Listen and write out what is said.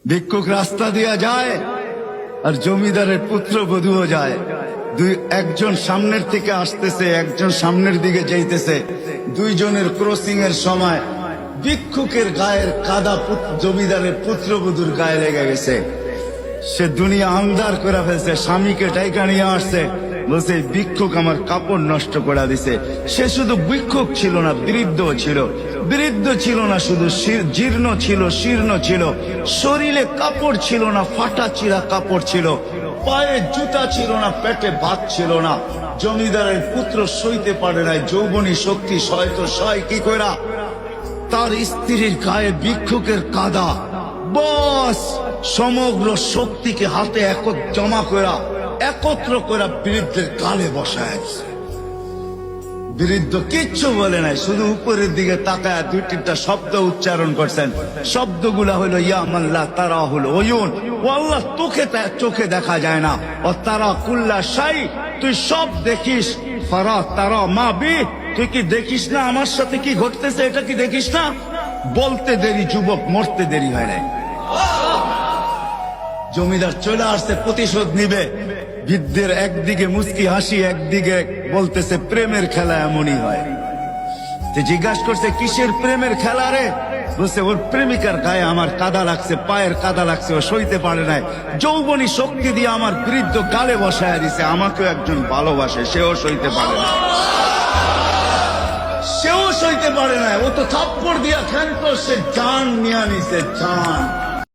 ভিক্ষুক রাস্তা দিয়া যায় আর জমিদারের পুত্রবধূও যায়। একজন সামনের থেকে আসতেছে, একজন সামনের দিকে যাইতেছে। দুইজনের ক্রসিং এর সময় ভিক্ষুকের গায়ের কাদা জমিদারের পুত্রবধূর গায়ে লেগে গেছে। সে দুনিয়া আন্ধার করে ফেলছে, স্বামীকে টাইকা নিয়ে আসছে, বলছে ভিক্ষুক আমার কাপড় নষ্ট করে দিছে। সে শুধু ভিক্ষুক ছিল না, বৃদ্ধ ছিল। বৃদ্ধ ছিল না শুধু, জীর্ণ ছিল, শীর্ণ ছিল। শরীরে কাপড় ছিল না, ফাটা চিরা কাপড় ছিল। পায়ে জুতা ছিল না, পেটে ভাত ছিল না। জমিদারের পুত্র সইতে পারে নাই, যৌবনী শক্তি সয় তো সয় কি কইরা। তার স্ত্রীর গায়ে ভিক্ষুকের কাদা, বস সমগ্র শক্তিকে হাতে জমা করা, একত্র করা বৃদ্ধের গালে বসায়। বৃদ্ধ কিচ্ছু বলে নাই, শুধু উপরের দিকে তাকায় দুই তিনটা শব্দ উচ্চারণ করছেন। শব্দগুলা হলো ইয়া মাল্লাহ তারা হলো ওয়ুন, ও আল্লাহ চোখে দেখা যায় না। ও তারা কুল্লা শাই, তুই সব দেখিস। ফারা তারা মা বি, তুই কি দেখিস না আমার সাথে কি ঘটতেছে, এটা কি দেখিস না? বলতে দেরি যুবক, মরতে দেরি হয় নাই। জমিদার চলে আসছে, প্রতিশোধ নিবে। বৃদ্ধের একদিকে মুস্কি হাসি, একদিকে বলতেছে প্রেমের খেলা এমনই হয়। জিজ্ঞাসা করছে কিসের প্রেমের খেলা রে? বলছে ওর প্রেমিকার গায়ে আমার কাদা লাগছে, পায়ের কাদা লাগছে, ও সইতে পারে নাই। যৌবনী শক্তি দিয়ে আমার বৃদ্ধ গালে বসায় দিছে। আমাকেও একজন ভালোবাসে, সেও সইতে পারে না, সেও সইতে পারে না। ও তো থাপ্পড় দিয়া ক্ষান্ত, সে জান নিয়ে নিছে, জান।